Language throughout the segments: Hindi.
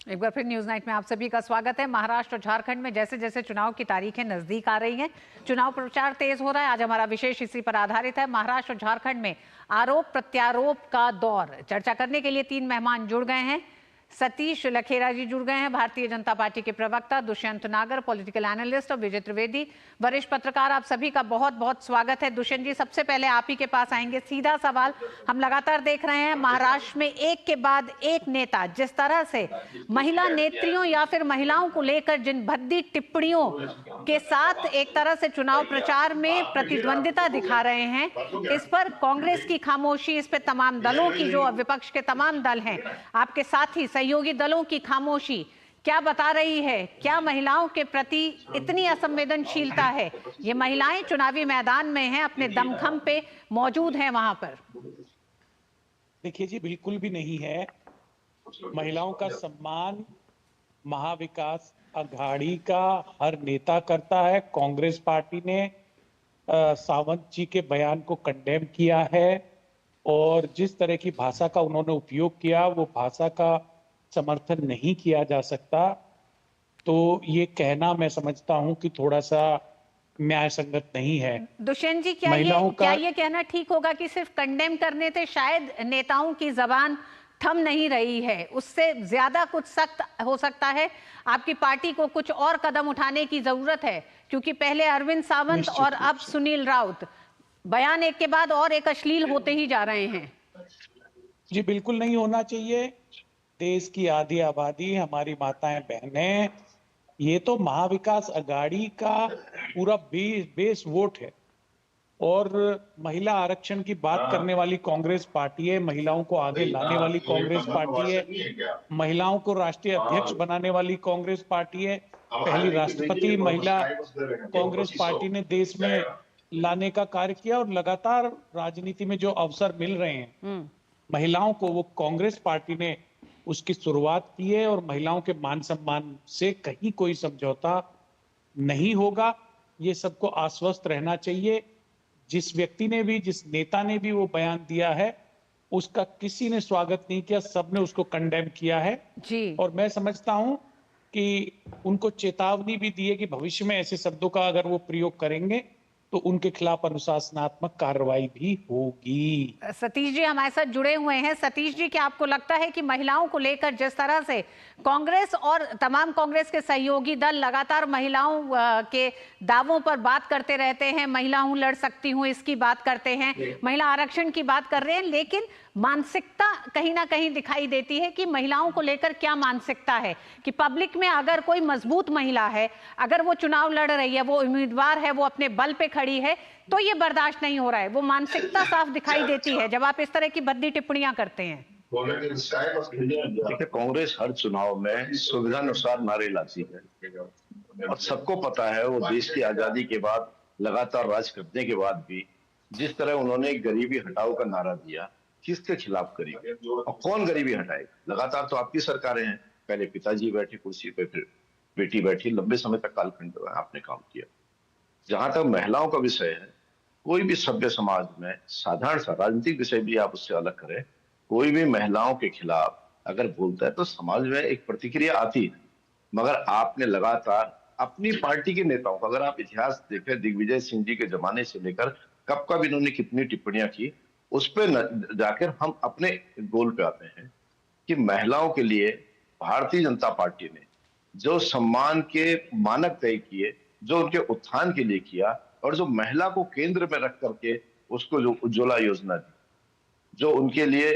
एक बार फिर न्यूज नाइट में आप सभी का स्वागत है। महाराष्ट्र और झारखंड में जैसे जैसे चुनाव की तारीखें नजदीक आ रही हैं, चुनाव प्रचार तेज हो रहा है। आज हमारा विशेष इसी पर आधारित है। महाराष्ट्र और झारखंड में आरोप प्रत्यारोप का दौर। चर्चा करने के लिए 3 मेहमान जुड़ गए हैं। सतीश लखेरा जी जुड़ गए हैं, भारतीय जनता पार्टी के प्रवक्ता, दुष्यंत नागर पॉलिटिकल एनालिस्ट और विजय त्रिवेदी वरिष्ठ पत्रकार। आप सभी का बहुत बहुत स्वागत है। दुष्यंत जी, सबसे पहले आप ही के पास आएंगे। सीधा सवाल, हम लगातार देख रहे हैं महाराष्ट्र में एक के बाद एक नेता जिस तरह से महिला नेत्रियों या फिर महिलाओं को लेकर जिन भद्दी टिप्पणियों के साथ एक तरह से चुनाव प्रचार में प्रतिद्वंदिता दिखा रहे हैं, इस पर कांग्रेस की खामोशी, इस पर तमाम दलों की, जो विपक्ष के तमाम दल हैं, आपके साथी सहयोगी दलों की खामोशी क्या बता रही है? क्या महिलाओं के प्रति इतनी असंवेदनशीलता है? ये महिलाएं चुनावी मैदान में हैं, अपने दमखम पे मौजूद हैं वहां पर। देखिए जी, बिल्कुल भी नहीं है। महिलाओं का सम्मान महाविकास अघाड़ी का हर नेता करता है। कांग्रेस पार्टी ने सावंत जी के बयान को कंडेम किया है और जिस तरह की भाषा का उन्होंने उपयोग किया, वो भाषा का समर्थन नहीं किया जा सकता। तो ये कहना मैं समझता हूं कि थोड़ा सा न्याय संगत नहीं है। दुष्यंत जी, महिलाओं क्या का ये कहना ठीक होगा कि सिर्फ कंडेम करने से शायद नेताओं की जबान थम नहीं रही है, उससे ज्यादा कुछ सख्त हो सकता है? आपकी पार्टी को कुछ और कदम उठाने की जरूरत है, क्योंकि पहले अरविंद सावंत और अब सुनील राउत, बयान एक के बाद और एक अश्लील होते ही जा रहे हैं। जी बिल्कुल नहीं होना चाहिए। देश की आधी आबादी हमारी माताएं बहनें, ये तो महाविकास अघाड़ी का पूरा बेस वोट है और महिला आरक्षण की बात करने वाली कांग्रेस पार्टी है, महिलाओं को आगे लाने वाली कांग्रेस पार्टी है, महिलाओं को राष्ट्रीय अध्यक्ष बनाने वाली कांग्रेस पार्टी है। पहली राष्ट्रपति महिला कांग्रेस पार्टी ने देश में लाने का कार्य किया और लगातार राजनीति में जो अवसर मिल रहे हैं महिलाओं को, वो कांग्रेस पार्टी ने उसकी शुरुआत की है और महिलाओं के मान सम्मान से कहीं कोई समझौता नहीं होगा। ये सबको आश्वस्त रहना चाहिए। जिस व्यक्ति ने भी, जिस नेता ने भी वो बयान दिया है, उसका किसी ने स्वागत नहीं किया, सबने उसको कंडेम किया है जी। और मैं समझता हूं कि उनको चेतावनी भी दी है कि भविष्य में ऐसे शब्दों का अगर वो प्रयोग करेंगे तो उनके खिलाफ अनुशासनात्मक कार्रवाई भी होगी। सतीश जी हमारे साथ जुड़े हुए हैं। सतीश जी, क्या आपको लगता है कि महिलाओं को लेकर जिस तरह से कांग्रेस और तमाम कांग्रेस के सहयोगी दल लगातार महिलाओं के दावों पर बात करते रहते हैं, महिला हूं, लड़ सकती हूं, इसकी बात करते हैं, महिला आरक्षण की बात कर रहे हैं, लेकिन मानसिकता कहीं ना कहीं दिखाई देती है कि महिलाओं को लेकर क्या मानसिकता है कि पब्लिक में अगर कोई मजबूत महिला है, अगर वो चुनाव लड़ रही है, वो उम्मीदवार है, वो अपने बल पे खड़ी है, तो ये बर्दाश्त नहीं हो रहा है। वो मानसिकता साफ दिखाई देती है जब आप इस तरह की भद्दी टिप्पणियां करते हैं। देखिए, कांग्रेस हर चुनाव में सुविधा अनुसार नारे लाती है और सबको पता है वो देश की आजादी के बाद लगातार राज करने के बाद भी जिस तरह उन्होंने गरीबी हटाओ का नारा दिया, किसके खिलाफ गरीबी और कौन गरीबी हटाएगा? लगातार तो आपकी सरकारें हैं, पहले पिताजी बैठे कुर्सी पे, फिर बेटी बैठी, लंबे समय तक कालखंड में आपने काम किया। जहां तक महिलाओं का विषय है, कोई भी सभ्य समाज में साधारण सा राजनीतिक विषय भी आप उससे अलग करें, कोई भी महिलाओं के खिलाफ अगर बोलता है तो समाज में एक प्रतिक्रिया आती है। मगर आपने लगातार अपनी पार्टी के नेताओं का, अगर आप इतिहास देखें, दिग्विजय सिंह जी के जमाने से लेकर कब कब इन्होंने कितनी टिप्पणियां की, उस पर जाकर हम अपने गोल पे आते हैं कि महिलाओं के लिए भारतीय जनता पार्टी ने जो सम्मान के मानक तय किए, जो उनके उत्थान के लिए किया और जो महिला को केंद्र में रख करके उसको जो उज्ज्वला योजना दी, जो उनके लिए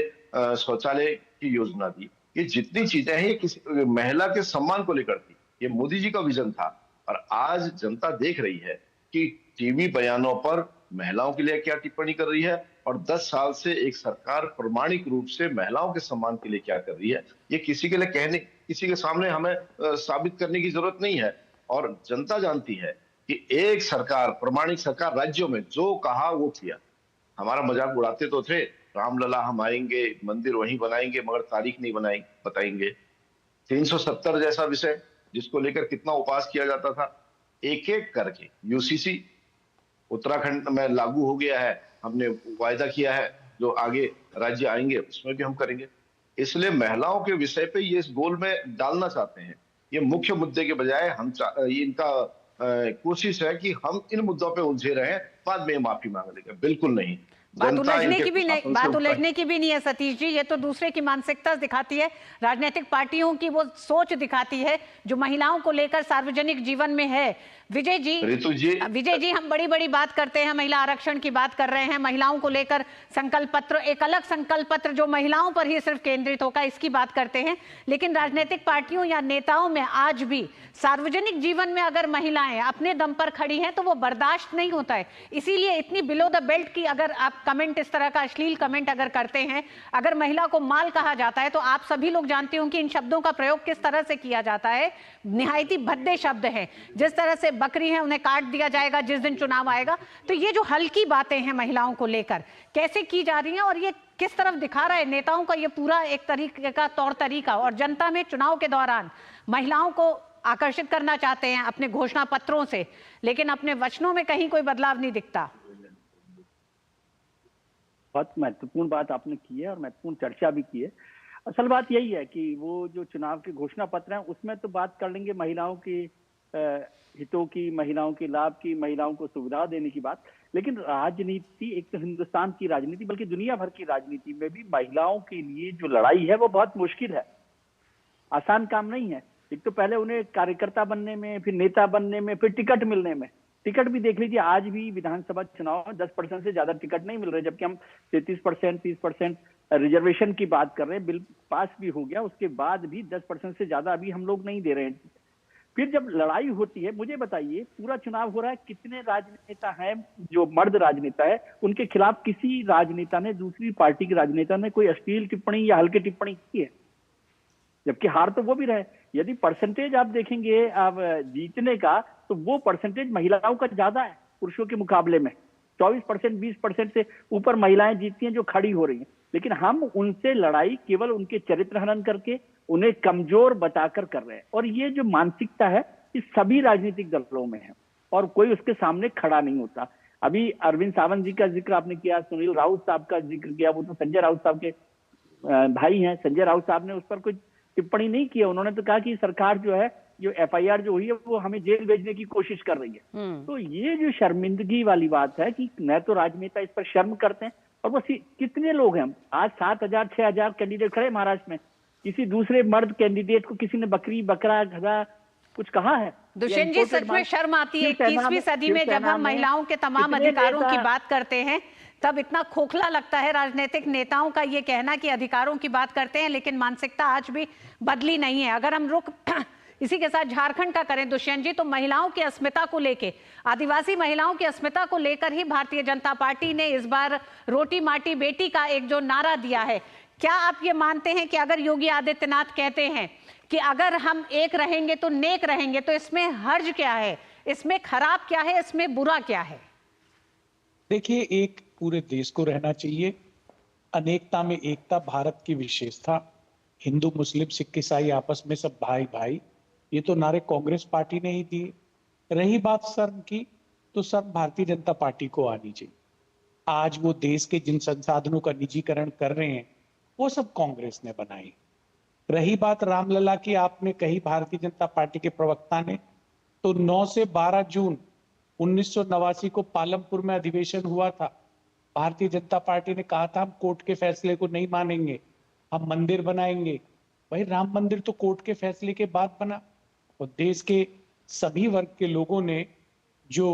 शौचालय की योजना दी, ये जितनी चीजें हैं ये किसी महिला के सम्मान को लेकर थी। ये मोदी जी का विजन था और आज जनता देख रही है कि टीवी बयानों पर महिलाओं के लिए क्या टिप्पणी कर रही है और 10 साल से एक सरकार प्रामाणिक रूप से महिलाओं के सम्मान के लिए क्या कर रही है। ये किसी के लिए कहने, किसी के सामने हमें साबित करने की जरूरत नहीं है और जनता जानती है कि एक सरकार, प्रामाणिक सरकार, राज्यों में जो कहा वो किया। हमारा मजाक उड़ाते तो थे, रामलला हम आएंगे, मंदिर वहीं बनाएंगे, मगर तारीख नहीं बताएंगे। 370 जैसा विषय जिसको लेकर कितना उपहास किया जाता था, एक एक करके यूसीसी उत्तराखंड में लागू हो गया है, हमने वायदा किया है जो आगे राज्य आएंगे उसमें भी हम करेंगे। इसलिए महिलाओं के विषय पे ये इस गोल में डालना चाहते हैं। ये मुख्य मुद्दे के बजाय ये इनका कोशिश है कि हम इन मुद्दों पे उलझे रहें, बाद में माफी मांग लेंगे। बिल्कुल नहीं, बात जनता उलझने इनके की भी नहीं, प्रशासन से बात उठता है। उलझने की भी नहीं है सतीश जी, ये तो दूसरे की मानसिकता दिखाती है, राजनीतिक पार्टियों की वो सोच दिखाती है जो महिलाओं को लेकर सार्वजनिक जीवन में है। विजय जी हम बड़ी बड़ी बात करते हैं, महिला आरक्षण की बात कर रहे हैं, महिलाओं को लेकर संकल्प पत्र, एक अलग संकल्प पत्र जो महिलाओं पर ही सिर्फ केंद्रित होगा, इसकी बात करते हैं। लेकिन राजनीतिक पार्टियों या नेताओं में आज भी सार्वजनिक जीवन में अगर महिलाएं अपने दम पर खड़ी हैं तो वो बर्दाश्त नहीं होता है। इसीलिए इतनी बिलो द बेल्ट की अगर आप कमेंट, इस तरह का अश्लील कमेंट अगर करते हैं, अगर महिला को माल कहा जाता है, तो आप सभी लोग जानते हो कि इन शब्दों का प्रयोग किस तरह से किया जाता है। निहायत ही भद्दे शब्द हैं, जिस तरह से बकरी है उन्हें काट दिया जाएगा जिस दिन चुनाव आएगा। तो ये जो हल्की बातें हैं महिलाओं को लेकर कैसे की जा रही हैं, और ये किस तरफ दिखा रहा है नेताओं का ये पूरा एक तरीके का तौर तरीका, और जनता में चुनाव के दौरान महिलाओं को आकर्षित करना चाहते हैं अपने घोषणा पत्रों से, लेकिन अपने वचनों में कहीं कोई बदलाव नहीं दिखता। बहुत महत्वपूर्ण बात आपने की है और महत्वपूर्ण चर्चा भी की है। असल बात यही है कि वो जो चुनाव के घोषणा पत्र हैं उसमें तो बात कर लेंगे महिलाओं की हितों की, महिलाओं के लाभ की, महिलाओं को सुविधा देने की बात, लेकिन राजनीति, एक तो हिंदुस्तान की राजनीति बल्कि दुनिया भर की राजनीति में भी महिलाओं के लिए जो लड़ाई है वो बहुत मुश्किल है, आसान काम नहीं है। एक तो पहले उन्हें कार्यकर्ता बनने में, फिर नेता बनने में, फिर टिकट मिलने में। टिकट भी देख लीजिए, आज भी विधानसभा चुनाव में 10% से ज्यादा टिकट नहीं मिल रहे, जबकि हम 33%, 30% रिजर्वेशन की बात कर रहे हैं। बिल पास भी हो गया, उसके बाद भी 10% से ज्यादा अभी हम लोग नहीं दे रहे हैं। फिर जब लड़ाई होती है, मुझे बताइए, पूरा चुनाव हो रहा है, कितने राजनेता हैं जो मर्द राजनेता है, उनके खिलाफ किसी राजनेता ने, दूसरी पार्टी के राजनेता ने कोई अश्लील टिप्पणी या हल्की टिप्पणी की है? जबकि हार तो वो भी रहे। यदि परसेंटेज आप देखेंगे अब जीतने का, तो वो परसेंटेज महिलाओं का ज्यादा है पुरुषों के मुकाबले में। 24%, 20% से ऊपर महिलाएं जीतती हैं जो खड़ी हो रही हैं। लेकिन हम उनसे लड़ाई केवल उनके चरित्र हनन करके, उन्हें कमजोर बताकर कर रहे हैं। और ये जो मानसिकता है इस सभी राजनीतिक दलों में है और कोई उसके सामने खड़ा नहीं होता। अभी अरविंद सावंत जी का जिक्र आपने किया, सुनील राउत साहब का जिक्र किया, वो तो संजय राउत साहब के भाई हैं। संजय राउत साहब ने उस पर कोई टिप्पणी नहीं किया। उन्होंने तो कहा कि सरकार जो है, जो FIR जो हुई है वो हमें जेल भेजने की कोशिश कर रही है। तो ये जो शर्मिंदगी वाली बात है कि न तो राजनेता इस पर शर्म करते हैं, और वो कितने लोग हैं आज, 7,000 6,000 कैंडिडेट खड़े महाराष्ट्र में, किसी दूसरे मर्द कैंडिडेट को किसी ने बकरी, बकरा, गधा कुछ कहा है? दुष्यंत जी, सच में शर्म आती है 21वीं सदी में जब हम महिलाओं के तमाम अधिकारों की बात करते हैं, तब इतना खोखला लगता है राजनीतिक नेताओं का ये कहना कि अधिकारों की बात करते हैं, लेकिन मानसिकता आज भी बदली नहीं है। अगर हम रुख इसी के साथ झारखंड का करें दुष्यंत जी, तो महिलाओं की अस्मिता को लेके, आदिवासी महिलाओं की अस्मिता को लेकर ही भारतीय जनता पार्टी ने इस बार रोटी माटी बेटी का एक जो नारा दिया है, क्या आप ये मानते हैं कि अगर योगी आदित्यनाथ कहते हैं कि अगर हम एक रहेंगे तो नेक रहेंगे, तो इसमें हर्ज क्या है, इसमें खराब क्या है, इसमें बुरा क्या है? देखिए, एक पूरे देश को रहना चाहिए, अनेकता में एकता भारत की विशेषता, हिंदू मुस्लिम सिख ईसाई आपस में सब भाई भाई, ये तो नारे कांग्रेस पार्टी ने ही दिए। रही बात शर्म की, तो शर्म भारतीय जनता पार्टी को आनी चाहिए। आज वो देश के जिन संसाधनों का निजीकरण कर रहे हैं वो सब कांग्रेस ने बनाई। रही बात रामलला की, आपने कही भारतीय जनता पार्टी के प्रवक्ता ने, तो 9 से 12 जून 1989 को पालमपुर में अधिवेशन हुआ था। भारतीय जनता पार्टी ने कहा था हम कोर्ट के फैसले को नहीं मानेंगे, हम मंदिर बनाएंगे। भाई, राम मंदिर तो कोर्ट के फैसले के बाद बना, और देश के सभी वर्ग के लोगों ने जो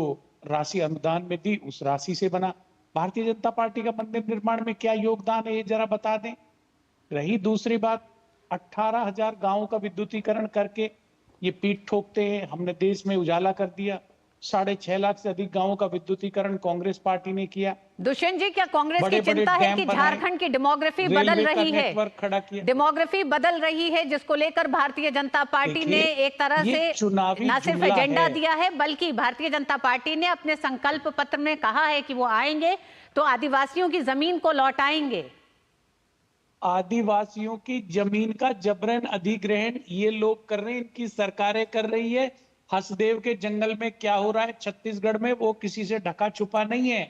राशि अनुदान में दी उस राशि से बना। भारतीय जनता पार्टी का मंदिर निर्माण में क्या योगदान है ये जरा बता दें। रही दूसरी बात, 18,000 गांवों का विद्युतीकरण करके ये पीठ ठोकते हैं हमने देश में उजाला कर दिया। 6.5 लाख से अधिक गांवों का विद्युतीकरण कांग्रेस पार्टी ने किया। दुष्यंत जी, क्या कांग्रेस की चिंता है कि झारखंड की डेमोग्राफी बदल रही है, डेमोग्राफी बदल रही है, जिसको लेकर भारतीय जनता पार्टी ने एक तरह से न सिर्फ एजेंडा दिया है, बल्कि भारतीय जनता पार्टी ने अपने संकल्प पत्र में कहा है कि वो आएंगे तो आदिवासियों की जमीन को लौटाएंगे। आदिवासियों की जमीन का जबरन अधिग्रहण ये लोग कर रहे हैं, इनकी सरकारें कर रही है। हसदेव के जंगल में क्या हो रहा है छत्तीसगढ़ में, वो किसी से ढका छुपा नहीं है।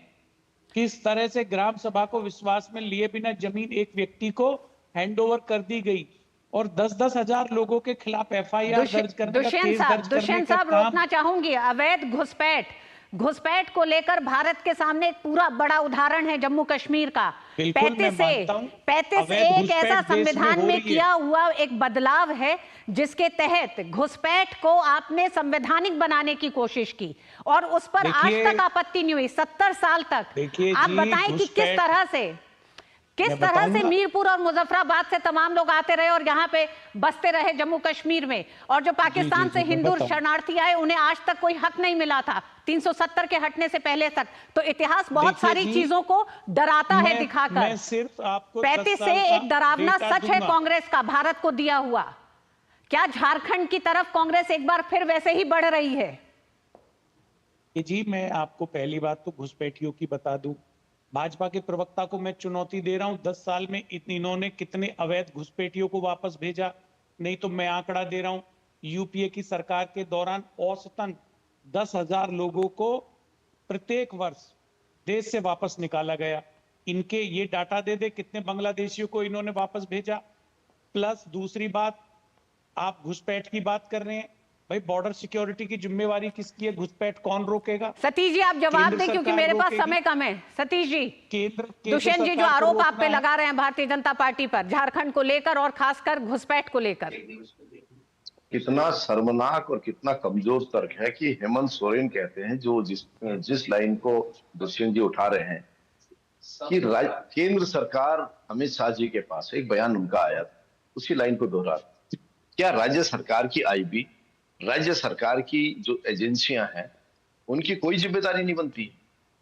किस तरह से ग्राम सभा को विश्वास में लिए बिना जमीन एक व्यक्ति को हैंडओवर कर दी गई और 10-10 हजार लोगों के खिलाफ एफआईआर दर्ज करने का, केस दर्ज करने दुष्यंत का साहब, काम। रोकना चाहूंगी। अवैध घुसपैठ को लेकर भारत के सामने एक पूरा बड़ा उदाहरण है जम्मू कश्मीर का। 35 एक ऐसा संविधान में किया हुआ एक बदलाव है जिसके तहत घुसपैठ को आपने संवैधानिक बनाने की कोशिश की और उस पर आज तक आपत्ति नहीं हुई 70 साल तक। आप बताएं कि किस तरह से मीरपुर और मुजफ्फराबाद से तमाम लोग आते रहे और यहाँ पे बसते रहे जम्मू कश्मीर में, और जो पाकिस्तान से हिंदू शरणार्थी आए उन्हें आज तक कोई हक नहीं मिला था 370 के हटने से पहले तक। तो इतिहास बहुत सारी चीजों को डराता है दिखाकर। मैं सिर्फ आपको 35 से एक डरावना सच है कांग्रेस का भारत को दिया हुआ। क्या झारखंड की तरफ कांग्रेस एक बार फिर वैसे ही बढ़ रही है? जी, मैं आपको पहली बात तो घुसपैठियों की बता दूं। भाजपा के प्रवक्ता को मैं चुनौती दे रहा हूं, 10 साल में इन्होंने कितने अवैध घुसपैठियों को वापस भेजा? नहीं तो मैं आंकड़ा दे रहा हूं, यूपीए की सरकार के दौरान औसतन 10,000 लोगों को प्रत्येक वर्ष देश से वापस निकाला गया। इनके ये डाटा दे दे कितने बांग्लादेशियों को इन्होंने वापस भेजा। प्लस दूसरी बात, आप घुसपैठ की बात कर रहे हैं, भाई बॉर्डर सिक्योरिटी की जिम्मेवारी किसकी है? घुसपैठ कौन रोकेगा? सतीश जी आप जवाब दें क्योंकि मेरे पास समय कम है। सतीश जी, दुष्यंत जी जो आरोप आप पे लगा रहे हैं भारतीय जनता पार्टी पर झारखंड को लेकर और खासकर घुसपैठ को लेकर, कितना शर्मनाक और कितना कमजोर तर्क है कि हेमंत सोरेन कहते हैं, जो जिस लाइन को दुष्यंत जी उठा रहे हैं कि केंद्र सरकार अमित शाह जी के पास एक बयान उनका आया, उसी लाइन को दोहरा। क्या राज्य सरकार की आईबी, राज्य सरकार की जो एजेंसियां हैं, उनकी कोई जिम्मेदारी नहीं बनती?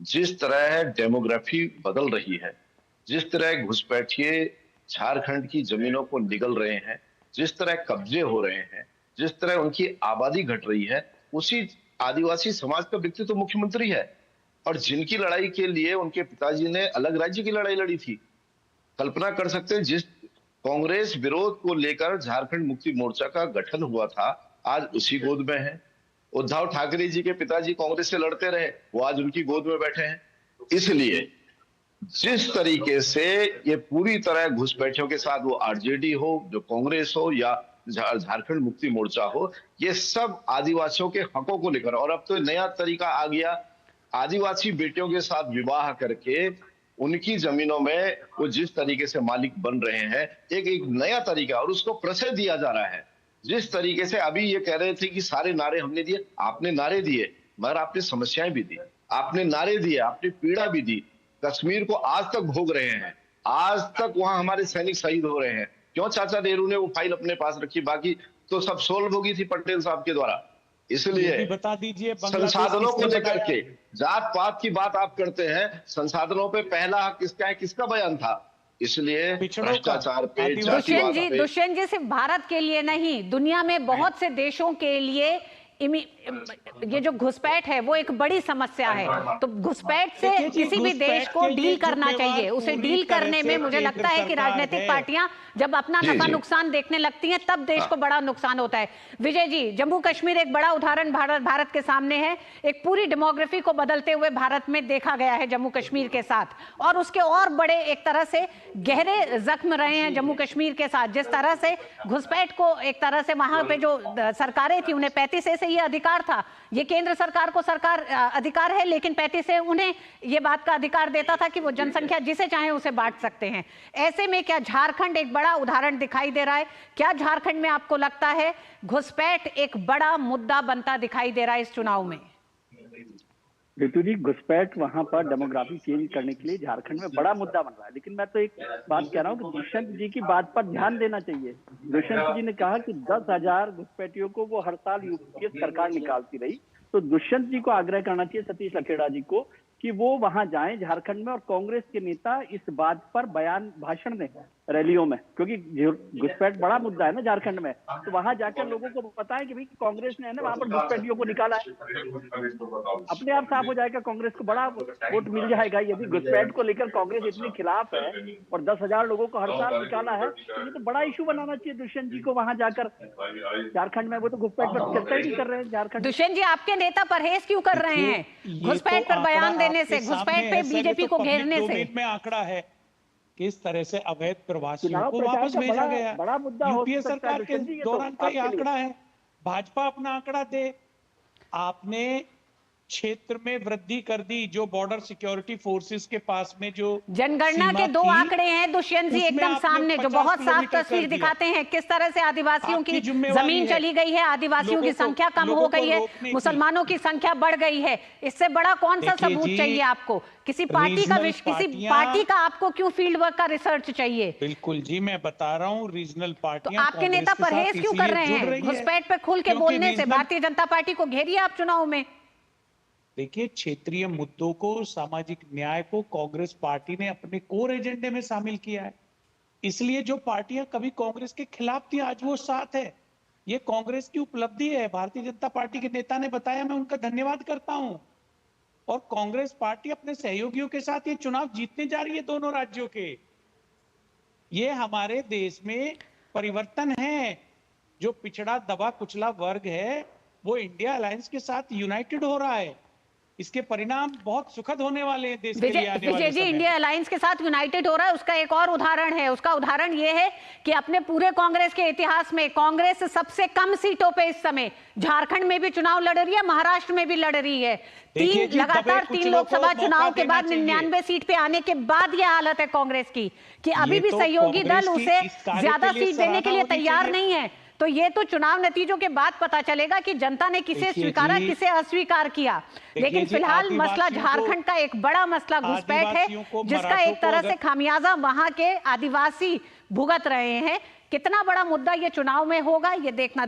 जिस तरह डेमोग्राफी बदल रही है, जिस तरह घुसपैठिए झारखंड की जमीनों को निगल रहे हैं, जिस तरह कब्जे हो रहे हैं, जिस तरह उनकी आबादी घट रही है, उसी आदिवासी समाज का व्यक्ति तो मुख्यमंत्री है और जिनकी लड़ाई के लिए उनके पिताजी ने अलग राज्य की लड़ाई लड़ी थी। कल्पना कर सकते हैं, जिस कांग्रेस विरोध को लेकर झारखंड मुक्ति मोर्चा का गठन हुआ था, आज उसी गोद में है। उद्धव ठाकरे जी के पिताजी कांग्रेस से लड़ते रहे, वो आज उनकी गोद में बैठे हैं। इसलिए जिस तरीके से ये पूरी तरह घुसपैठियों के साथ, वो आरजेडी हो, जो कांग्रेस हो या झारखंड मुक्ति मोर्चा हो, ये सब आदिवासियों के हकों को लेकर, और अब तो नया तरीका आ गया, आदिवासी बेटियों के साथ विवाह करके उनकी जमीनों में वो जिस तरीके से मालिक बन रहे हैं, एक नया तरीका, और उसको प्रश्रय दिया जा रहा है। जिस तरीके से अभी ये कह रहे थे कि सारे नारे हमने दिए, आपने नारे दिए मगर आपने समस्याएं भी दी, आपने नारे दिए, आपने पीड़ा भी दी। कश्मीर को आज तक भोग रहे हैं, आज तक वहां हमारे सैनिक शहीद हो रहे हैं। क्यों चाचा नेहरू ने वो फाइल अपने पास रखी? बाकी तो सब सोल्व होगी थी पटेल साहब के द्वारा। इसलिए बता दीजिए, संसाधनों को लेकर के जात पात की बात आप करते हैं, संसाधनों पे पहला हक किसका है, किसका बयान था? इसलिए भ्रष्टाचार पे, दुष्यंत जी सिर्फ भारत के लिए नहीं, दुनिया में बहुत से देशों के लिए ये जो घुसपैठ है वो एक बड़ी समस्या है। तो घुसपैठ से किसी भी देश को डील करना चाहिए। उसे डील करने में मुझे लगता है कि राजनीतिक पार्टियां जब अपना नफा नुकसान देखने लगती हैं तब देश को बड़ा नुकसान होता है। विजय जी, जम्मू कश्मीर एक बड़ा उदाहरण भारत के सामने है। एक पूरी डेमोग्राफी को बदलते हुए भारत में देखा गया है जम्मू कश्मीर के साथ, और उसके और बड़े एक तरह से गहरे जख्म रहे हैं जम्मू कश्मीर के साथ। जिस तरह से घुसपैठ को एक तरह से वहां पे जो सरकारें थी उन्हें 35 से ये अधिकार था, ये केंद्र सरकार को अधिकार है, लेकिन 35 से उन्हें ये बात का अधिकार देता था कि वो जनसंख्या जिसे चाहे उसे बांट सकते हैं। ऐसे में क्या झारखंड एक बड़ा उदाहरण दिखाई दे रहा है? क्या झारखंड में आपको लगता है घुसपैठ एक बड़ा मुद्दा बनता दिखाई दे रहा है इस चुनाव में? ऋतु जी, घुसपैठ वहां पर डेमोग्राफी चेंज करने के लिए झारखंड में बड़ा मुद्दा बन रहा है, लेकिन मैं तो एक बात कह रहा हूँ कि दुष्यंत जी की बात पर ध्यान देना चाहिए। दुष्यंत जी ने कहा कि 10,000 घुसपैठियों को वो हर साल यूपीए सरकार निकालती रही, तो दुष्यंत जी को आग्रह करना चाहिए, सतीश लखेड़ा जी को, कि वो वहां जाएं झारखंड में और कांग्रेस के नेता इस बात पर भाषण दें रैलियों में, क्योंकि घुसपैठ बड़ा मुद्दा है ना झारखंड में। तो वहां जाकर लोगों को बताएं कि भाई कांग्रेस ने है ना वहां पर घुसपैठियों को निकाला है। अपने आप साफ हो जाएगा, कांग्रेस को बड़ा वोट मिल जाएगा। यदि घुसपैठ को लेकर कांग्रेस इतनी खिलाफ है और 10,000 लोगों को हर साल निकाला है, तो ये तो बड़ा इशू बनाना चाहिए दुष्यंत जी को वहां जाकर झारखंड में। वो तो घुसपैठ पर चर्चा ही नहीं कर रहे हैं झारखंड। दुष्यंत जी, आपके नेता परहेज क्यों कर रहे हैं घुसपैठ पर बयान देने से, घुसपैठ पे बीजेपी को घेरने से? में आंकड़ा है किस तरह से अवैध प्रवासियों चुनाव को प्रचार वापस का भेजा बड़ा गया। बड़ा मुद्दा हो यूपीए सकता है सरकार के दुष्यंत जी, ये तो दौरान का ये आपके लिए। आंकड़ा है। भाजपा अपना आंकड़ा दे। आपने क्षेत्र में वृद्धि कर दी, जो बॉर्डर सिक्योरिटी फोर्सेस के पास में जो जनगणना सीमा के दो थी, आंकड़े हैं दुष्यंत जी उसमें एकदम आपने सामने, जो 50 बहुत साफ किलोमीटर कर तस्वीर दिया। दिखाते हैं किस तरह से आदिवासियों आपकी की जिम्मेवारी जमीन है चली गई है, आदिवासियों की लोगों को- संख्या कम लोगों हो को गई है, रोकने की। मुसलमानों की संख्या बढ़ गई है। इससे बड़ा कौन सा देखिए सबूत जी, चाहिए आपको? किसी पार्टी का रीजनल किसी पार्टियां- पार्टी का आपको क्यों फील्ड वर्क का रिसर्च चाहिए? बिल्कुल जी, मैं बता रहा हूँ, रीजनल तो पार्टियां आपके नेता कांग्रेस के साथ परहेज क्यों कर इसलिए रहे जुड़ हैं? रही है घुसपैठ पे खुल के क्योंकि बोलने से रीजनल- भारतीय जनता पार्टी को घेरिए आप चुनाव में। देखिए, क्षेत्रीय मुद्दों को, सामाजिक न्याय को कांग्रेस पार्टी ने अपने कोर एजेंडे में शामिल किया है। इसलिए जो पार्टियां कभी कांग्रेस के खिलाफ थी, आज वो साथ है। ये कांग्रेस की उपलब्धि है। भारतीय जनता पार्टी के नेता ने बताया, मैं उनका धन्यवाद करता हूं। और कांग्रेस पार्टी अपने सहयोगियों के साथ ये चुनाव जीतने जा रही है, दोनों राज्यों के। ये हमारे देश में परिवर्तन है। जो पिछड़ा दबा कुचला वर्ग है, वो इंडिया अलायंस के साथ यूनाइटेड हो रहा है। इसके परिणाम बहुत सुखद होने वाले हैं देश के लिए आने वाले विजय जी, समय में। इंडिया अलायंस के साथ यूनाइटेड हो रहा है, उसका एक और उदाहरण है। उसका उदाहरण ये है कि अपने पूरे कांग्रेस के इतिहास में कांग्रेस सबसे कम सीटों पे इस समय झारखंड में भी चुनाव लड़ रही है, महाराष्ट्र में भी लड़ रही है। देखिए जी, लगातार दबे 3 कुचलों को लोकसभा मौका चुनाव के देना बाद चाहिए। 99 सीट पे आने के बाद ये हालत है कांग्रेस की कि अभी ये भी तो सहयोगी कांग्रेस दल की उसे इस कार्य ज्यादा के लिए सीट देने के लिए सराहना होनी तैयार चाहिए। नहीं है। तो ये तो चुनाव नतीजों के बाद पता चलेगा कि जनता ने किसे देखिए स्वीकारा, जी, किसे अस्वीकार किया। देखिए लेकिन जी, फिलहाल मसला आदिवासियों को- झारखंड का एक बड़ा मसला घुसपैठ है, आदिवासियों को, जिसका मराठों एक तरह को से अगर- खामियाजा वहां के आदिवासी भुगत रहे हैं। कितना बड़ा मुद्दा ये चुनाव में होगा, ये देखना